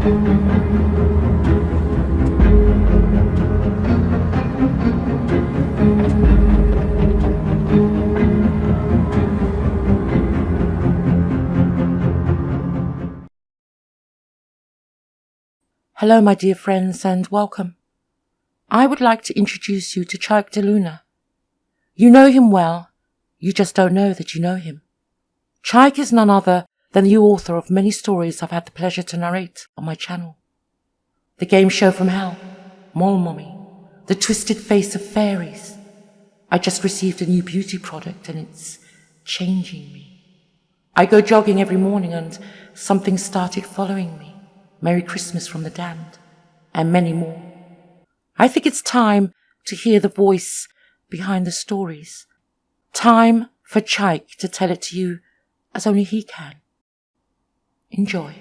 Hello, my dear friends, and welcome. I would like to introduce you to Chike Deluna. You know him well, you just don't know that you know him. Chike is none other than the author of many stories I've had the pleasure to narrate on my channel. The Game Show from Hell, Mole Mommy, The Twisted Face of Fairies. I just received a new beauty product and it's changing me. I go jogging every morning and something started following me. Merry Christmas from the Damned, and many more. I think it's time to hear the voice behind the stories. Time for Chike to tell it to you as only he can. Enjoy.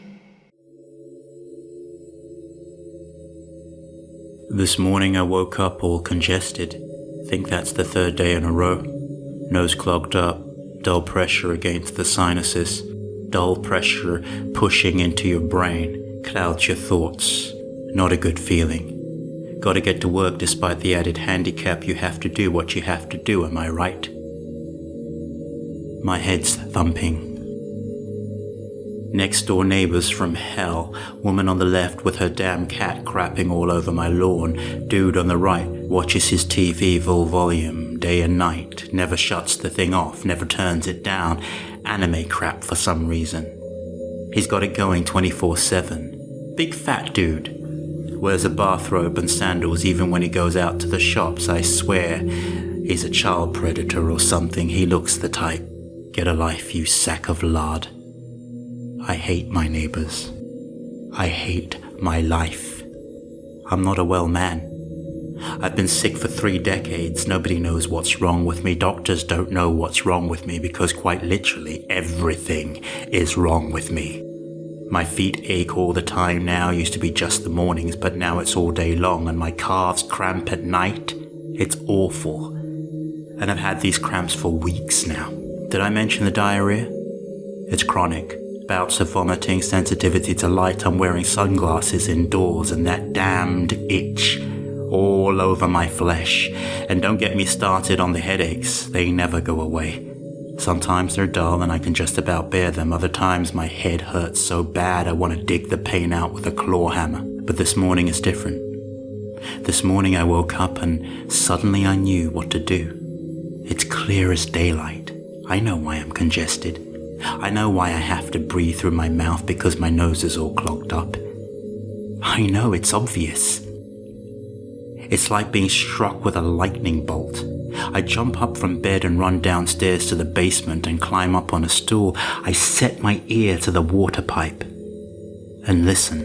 This morning I woke up all congested. Think that's the third day in a row. Nose clogged up, dull pressure against the sinuses, dull pressure pushing into your brain. Clouds your thoughts. Not a good feeling. Gotta get to work despite the added handicap you have to do what you have to do, am I right? My head's thumping. Next door neighbors from hell. Woman on the left with her damn cat crapping all over my lawn. Dude on the right watches his TV full volume, day and night. Never shuts the thing off, never turns it down. Anime crap for some reason. He's got it going 24/7. Big fat dude. Wears a bathrobe and sandals even when he goes out to the shops, I swear. He's a child predator or something. He looks the type. Get a life, you sack of lard. I hate my neighbors. I hate my life. I'm not a well man. I've been sick for 3 decades. Nobody knows what's wrong with me. Doctors don't know what's wrong with me because quite literally everything is wrong with me. My feet ache all the time now. Used to be just the mornings, but now it's all day long, and my calves cramp at night. It's awful. And I've had these cramps for weeks now. Did I mention the diarrhea? It's chronic. Bouts of vomiting, sensitivity to light. I'm wearing sunglasses indoors, and that damned itch all over my flesh. And don't get me started on the headaches. They never go away. Sometimes they're dull and I can just about bear them. Other times my head hurts so bad I want to dig the pain out with a claw hammer. But this morning is different. This morning I woke up and suddenly I knew what to do. It's clear as daylight. I know why I'm congested. I know why I have to breathe through my mouth because my nose is all clogged up. I know, it's obvious. It's like being struck with a lightning bolt. I jump up from bed and run downstairs to the basement and climb up on a stool. I set my ear to the water pipe and listen.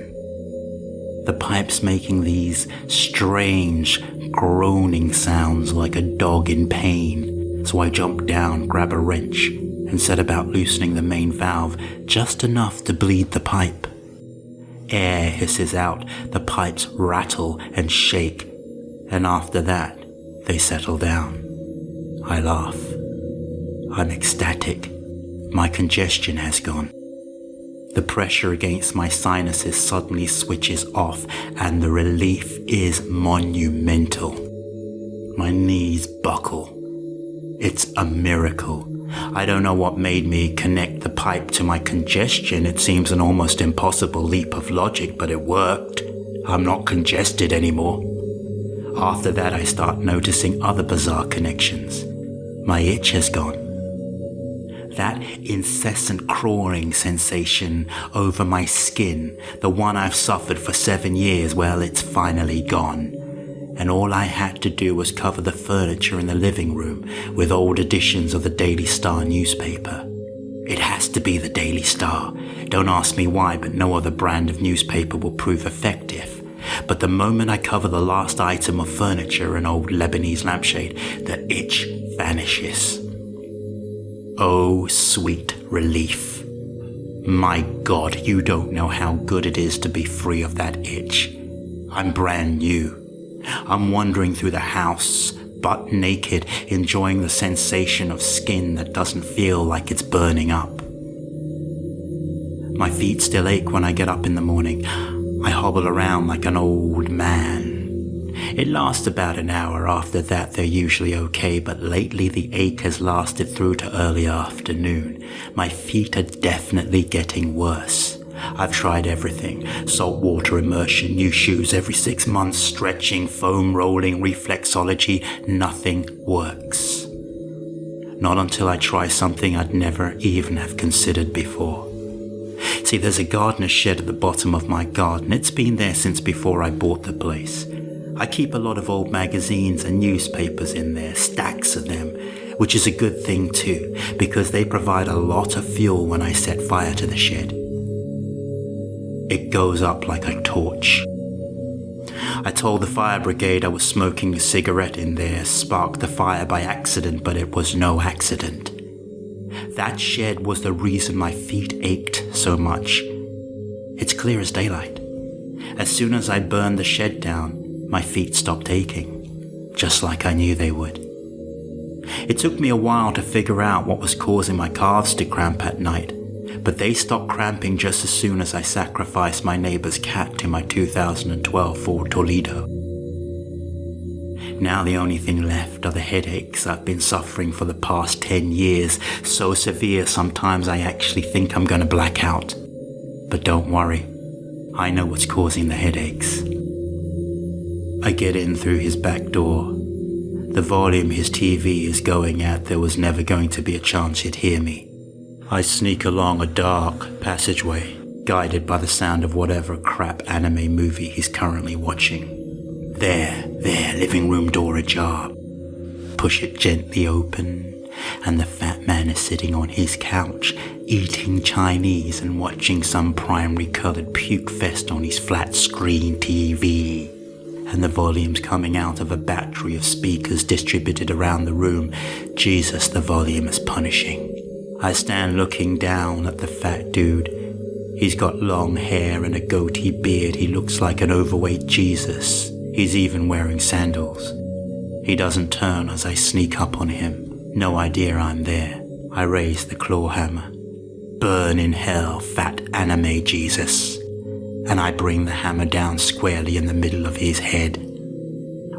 The pipe's making these strange, groaning sounds like a dog in pain. So I jump down, grab a wrench, and set about loosening the main valve just enough to bleed the pipe. Air hisses out, the pipes rattle and shake. And after that, they settle down. I laugh. I'm ecstatic. My congestion has gone. The pressure against my sinuses suddenly switches off, and the relief is monumental. My knees buckle. It's a miracle. I don't know what made me connect the pipe to my congestion. It seems an almost impossible leap of logic, but it worked. I'm not congested anymore. After that, I start noticing other bizarre connections. My itch has gone. That incessant crawling sensation over my skin, the one I've suffered for 7 years, well, it's finally gone. And all I had to do was cover the furniture in the living room with old editions of the Daily Star newspaper. It has to be the Daily Star. Don't ask me why, but no other brand of newspaper will prove effective. But the moment I cover the last item of furniture, an old Lebanese lampshade, the itch vanishes. Oh, sweet relief. My God, you don't know how good it is to be free of that itch. I'm brand new. I'm wandering through the house, butt naked, enjoying the sensation of skin that doesn't feel like it's burning up. My feet still ache when I get up in the morning. I hobble around like an old man. It lasts about an hour. After that, they're usually okay, but lately the ache has lasted through to early afternoon. My feet are definitely getting worse. I've tried everything. Saltwater immersion, new shoes every 6 months, stretching, foam rolling, reflexology. Nothing works. Not until I try something I'd never even have considered before. See, there's a gardener's shed at the bottom of my garden. It's been there since before I bought the place. I keep a lot of old magazines and newspapers in there, stacks of them, which is a good thing too, because they provide a lot of fuel when I set fire to the shed. It goes up like a torch. I told the fire brigade I was smoking a cigarette in there, sparked the fire by accident, but it was no accident. That shed was the reason my feet ached so much. It's clear as daylight. As soon as I burned the shed down, my feet stopped aching, just like I knew they would. It took me a while to figure out what was causing my calves to cramp at night, but they stopped cramping just as soon as I sacrificed my neighbor's cat to my 2012 Ford Toledo. Now the only thing left are the headaches I've been suffering for the past 10 years, so severe sometimes I actually think I'm gonna black out. But don't worry, I know what's causing the headaches. I get in through his back door. The volume his TV is going at, there was never going to be a chance he'd hear me. I sneak along a dark passageway, guided by the sound of whatever crap anime movie he's currently watching. There, living room door ajar. Push it gently open, and the fat man is sitting on his couch, eating Chinese and watching some primary-colored puke fest on his flat-screen TV. And the volume's coming out of a battery of speakers distributed around the room. Jesus, the volume is punishing. I stand looking down at the fat dude. He's got long hair and a goatee beard. He looks like an overweight Jesus. He's even wearing sandals. He doesn't turn as I sneak up on him. No idea I'm there. I raise the claw hammer. Burn in hell, fat anime Jesus. And I bring the hammer down squarely in the middle of his head.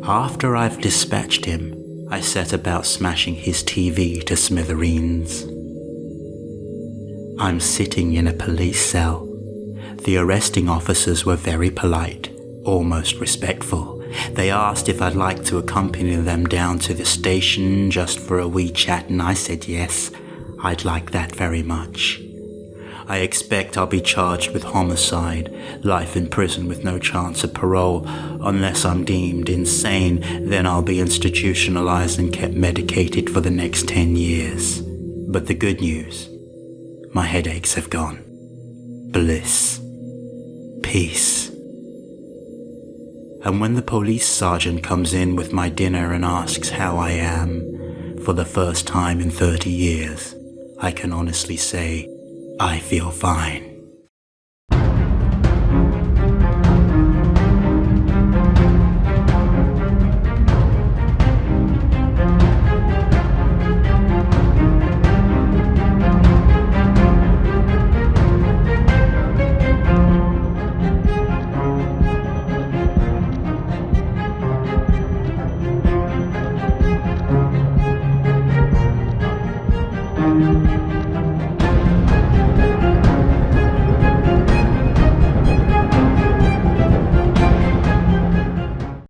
After I've dispatched him, I set about smashing his TV to smithereens. I'm sitting in a police cell. The arresting officers were very polite, almost respectful. They asked if I'd like to accompany them down to the station just for a wee chat, and I said yes, I'd like that very much. I expect I'll be charged with homicide, life in prison with no chance of parole. Unless I'm deemed insane, then I'll be institutionalized and kept medicated for the next 10 years. But the good news, my headaches have gone. Bliss. Peace. And when the police sergeant comes in with my dinner and asks how I am, for the first time in 30 years, I can honestly say, I feel fine.